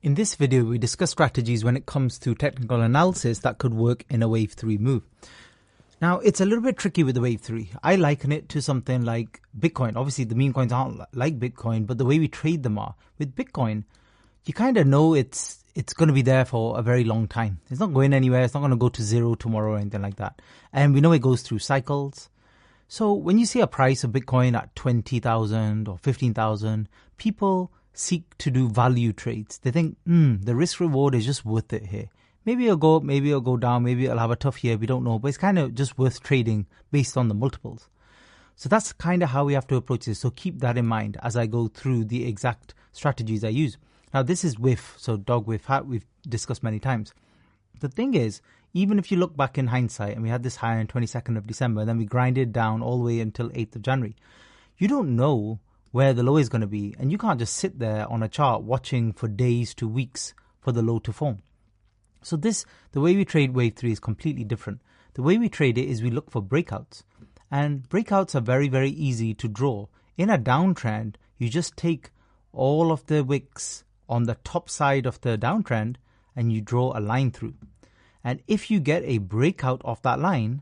In this video, we discuss strategies when it comes to technical analysis that could work in a wave 3 move. Now, it's a little bit tricky with the wave 3. I liken it to something like Bitcoin. Obviously, the meme coins aren't like Bitcoin, but the way we trade them are. With Bitcoin, you kind of know it's going to be there for a very long time. It's not going anywhere. It's not going to go to zero tomorrow or anything like that. And we know it goes through cycles. So when you see a price of Bitcoin at 20,000 or 15,000, people seek to do value trades. They think, the risk reward is just worth it here. Maybe it'll go up, maybe it'll go down, maybe it'll have a tough year, we don't know, but it's kind of just worth trading based on the multiples. So that's kind of how we have to approach this. So keep that in mind as I go through the exact strategies I use. Now this is WIF, so dog with hat, we've discussed many times. The thing is, even if you look back in hindsight, and we had this high on 22nd of December, and then we grinded down all the way until 8th of January, you don't know where the low is going to be, and you can't just sit there on a chart watching for days to weeks for the low to form. So the way we trade wave 3 is completely different. The way we trade it is we look for breakouts, and breakouts are very, very easy to draw. In a downtrend, you just take all of the wicks on the top side of the downtrend and you draw a line through. And if you get a breakout off that line,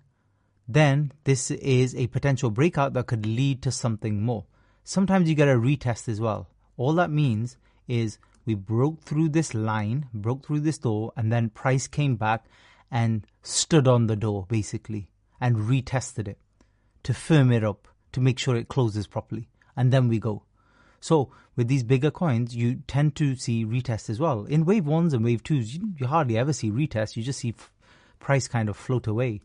then this is a potential breakout that could lead to something more. Sometimes you get a retest as well. All that means is we broke through this line, broke through this door, and then price came back and stood on the door, basically, and retested it to firm it up, to make sure it closes properly. And then we go. So with these bigger coins, you tend to see retests as well. In wave 1s and wave 2s, you hardly ever see retests. You just see price kind of float away.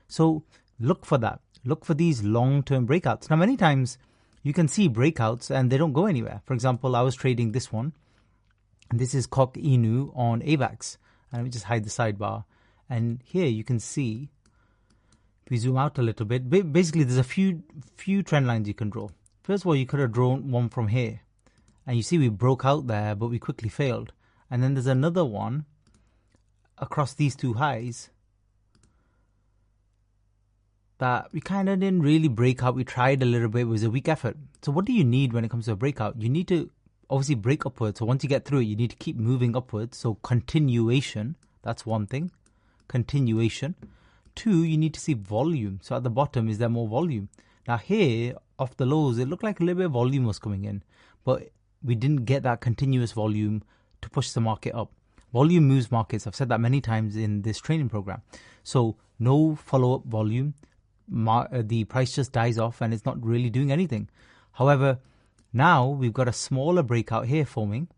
So look for that. Look for these long-term breakouts. Now, many times you can see breakouts and they don't go anywhere. For example, I was trading this one. And this is Kok Inu on AVAX. And let me just hide the sidebar. And here you can see, if we zoom out a little bit, basically there's a few trend lines you can draw. First of all, you could have drawn one from here. And you see we broke out there, but we quickly failed. And then there's another one across these two highs that we kind of didn't really break out. We tried a little bit. It was a weak effort. So what do you need when it comes to a breakout? You need to obviously break upwards. So once you get through it, you need to keep moving upwards. So continuation, that's one thing. Continuation. 2, you need to see volume. So at the bottom, is there more volume? Now here, off the lows, it looked like a little bit of volume was coming in. But we didn't get that continuous volume to push the market up. Volume moves markets. I've said that many times in this training program. So no follow-up volume. The price just dies off and it's not really doing anything. However, now we've got a smaller breakout here forming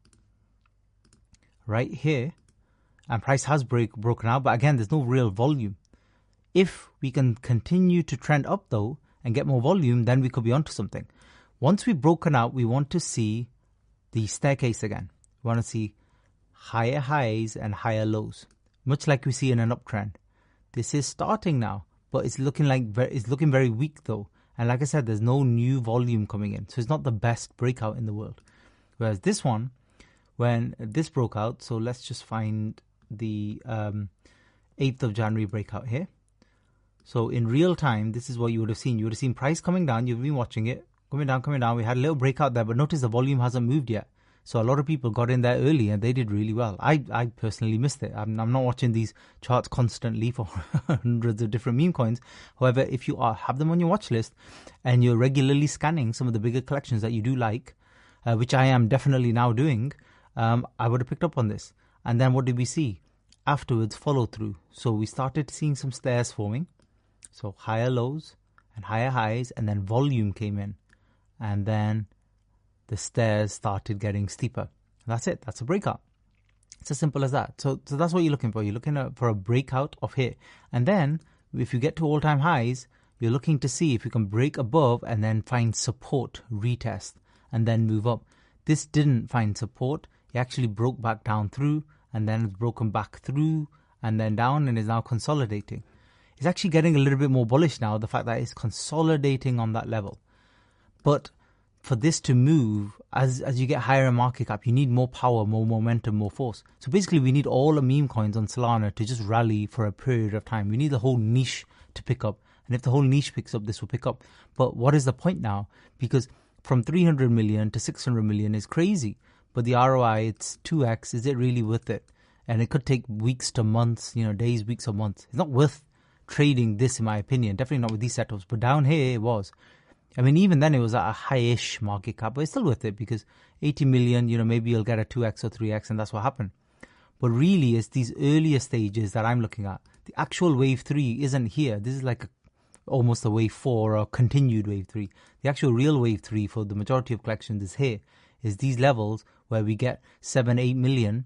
right here, and price has broken out, but again there's no real volume. If we can continue to trend up though and get more volume, then we could be onto something. Once we've broken out, we want to see the staircase again. We want to see higher highs and higher lows, much like we see in an uptrend. This is starting now, but it's looking very weak though. And like I said, there's no new volume coming in. So it's not the best breakout in the world. Whereas this one, when this broke out, so let's just find the 8th of January breakout here. So in real time, this is what you would have seen. You would have seen price coming down. You've been watching it. Coming down. We had a little breakout there, but notice the volume hasn't moved yet. So a lot of people got in there early and they did really well. I personally missed it. I'm not watching these charts constantly for hundreds of different meme coins. However, if you have them on your watch list and you're regularly scanning some of the bigger collections that you do like, which I am definitely now doing, I would have picked up on this. And then what did we see? Afterwards, follow through. So we started seeing some stairs forming. So higher lows and higher highs, and then volume came in. And then the stairs started getting steeper. That's it. That's a breakout. It's as simple as that. So that's what you're looking for. You're looking for a breakout of here. And then if you get to all-time highs, you're looking to see if you can break above and then find support, retest, and then move up. This didn't find support. It actually broke back down through, and then it's broken back through, and then down, and is now consolidating. It's actually getting a little bit more bullish now, the fact that it's consolidating on that level. But for this to move, as you get higher in market cap, you need more power, more momentum, more force. So basically, we need all the meme coins on Solana to just rally for a period of time. We need the whole niche to pick up. And if the whole niche picks up, this will pick up. But what is the point now? Because from 300 million to 600 million is crazy. but the ROI, it's 2x. Is it really worth it? And it could take weeks to months, days, weeks or months. It's not worth trading this, in my opinion. Definitely not with these setups. But down here, it was. I mean, even then, it was at a high-ish market cap, but it's still worth it because 80 million, maybe you'll get a 2x or 3x, and that's what happened. But really, it's these earlier stages that I'm looking at. The actual wave 3 isn't here. This is like almost a wave 4 or continued wave 3. The actual real wave 3 for the majority of collections is here, is these levels where we get 7, 8 million.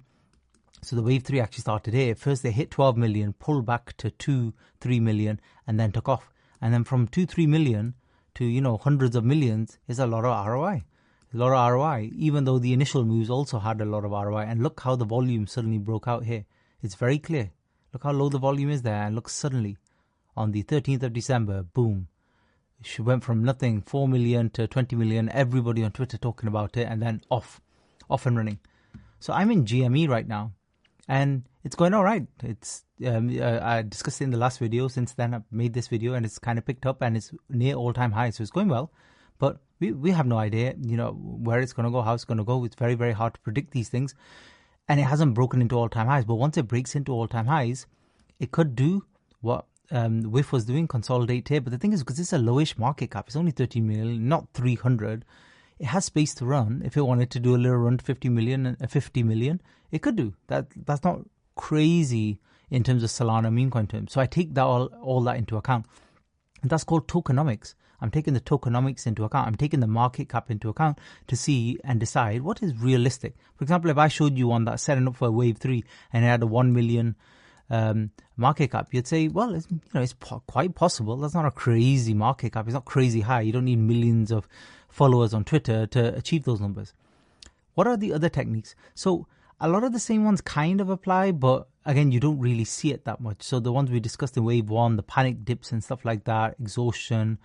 So the wave 3 actually started here. First, they hit 12 million, pulled back to 2, 3 million, and then took off. And then from 2, 3 million to, hundreds of millions is a lot of ROI. A lot of ROI, even though the initial moves also had a lot of ROI. And look how the volume suddenly broke out here. It's very clear. Look how low the volume is there. And look, suddenly, on the 13th of December, boom. She went from nothing, 4 million to 20 million. Everybody on Twitter talking about it. And then off and running. So I'm in GME right now. And it's going all right. It's I discussed it in the last video. Since then, I've made this video. And it's kind of picked up. And it's near all-time high. So it's going well. But we have no idea, where it's going to go, how it's going to go. It's very, very hard to predict these things. And it hasn't broken into all-time highs. But once it breaks into all-time highs, it could do what WIF was doing, consolidate here. But the thing is, because it's a lowish market cap, it's only 13 million, not 300. It has space to run. If it wanted to do a little run to 50 million, it could do. That's not crazy in terms of Solana meme coin terms. So I take that all that into account. And that's called tokenomics. I'm taking the tokenomics into account. I'm taking the market cap into account to see and decide what is realistic. For example, if I showed you one that's setting up for wave 3 and it had a 1 million market cap, you'd say, well, it's quite possible. That's not a crazy market cap. It's not crazy high. You don't need millions of followers on Twitter to achieve those numbers. What are the other techniques? So a lot of the same ones kind of apply, but again, you don't really see it that much. So the ones we discussed in wave 1, the panic dips and stuff like that, exhaustion,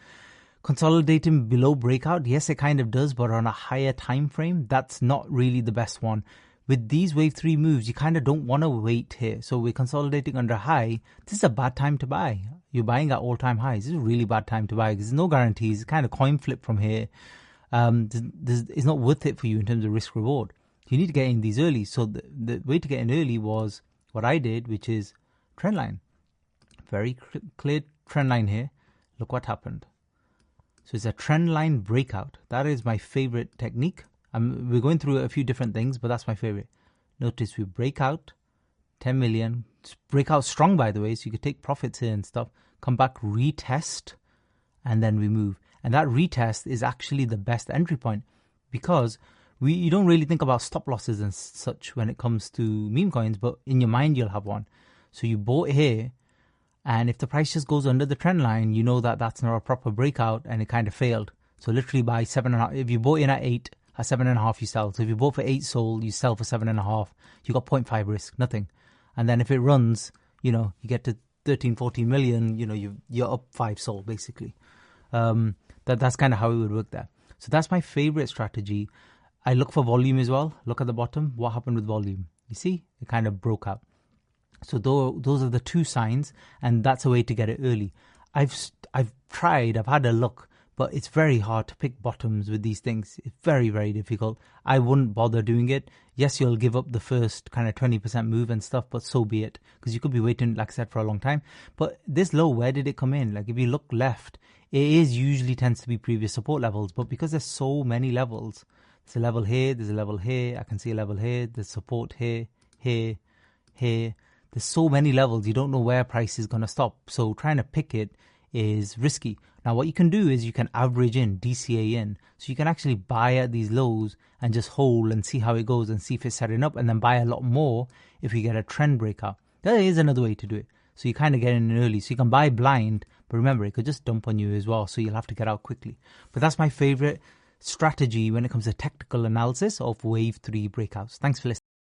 consolidating below breakout, yes, it kind of does, but on a higher time frame, that's not really the best one. With these wave 3 moves, you kind of don't want to wait here. So we're consolidating under high. This is a bad time to buy. You're buying at all-time highs. This is a really bad time to buy because there's no guarantees. It's kind of coin flip from here. It's not worth it for you in terms of risk reward. You need to get in these early. So the way to get in early was what I did, which is trend line. Very clear trend line here. Look what happened. So it's a trend line breakout. That is my favorite technique. We're going through a few different things, but that's my favorite. Notice we break out 10 million. Break out strong, by the way, so you could take profits here and stuff. Come back, retest, and then we move. And that retest is actually the best entry point because you don't really think about stop losses and such when it comes to meme coins, but in your mind you'll have one. So you bought here, and if the price just goes under the trend line, you know that that's not a proper breakout and it kind of failed. So literally by 7.5, if you bought in at 8, at 7.5 you sell. So if you bought for 8 sold, you sell for 7.5. You got 0.5 risk, nothing. And then if it runs, you get to 13, 14 million, you're up 5 sold basically. That's kind of how it would work there. So that's my favorite strategy. I look for volume as well. Look at the bottom. What happened with volume? You see, it kind of broke out. So those are the two signs, and that's a way to get it early. I've tried, I've had a look, but it's very hard to pick bottoms with these things. It's very, very difficult. I wouldn't bother doing it. Yes, you'll give up the first kind of 20% move and stuff, but so be it, because you could be waiting, like I said, for a long time. But this low, where did it come in? Like if you look left, it usually tends to be previous support levels, but because there's so many levels, there's a level here, there's a level here, I can see a level here, there's support here, here, here. There's so many levels, you don't know where price is going to stop. So trying to pick it is risky. Now what you can do is you can average in, DCA in. So you can actually buy at these lows and just hold and see how it goes and see if it's setting up, and then buy a lot more if you get a trend breakout. That is another way to do it. So you kind of get in early. So you can buy blind, but remember, it could just dump on you as well. So you'll have to get out quickly. But that's my favorite strategy when it comes to technical analysis of wave 3 breakouts. Thanks for listening.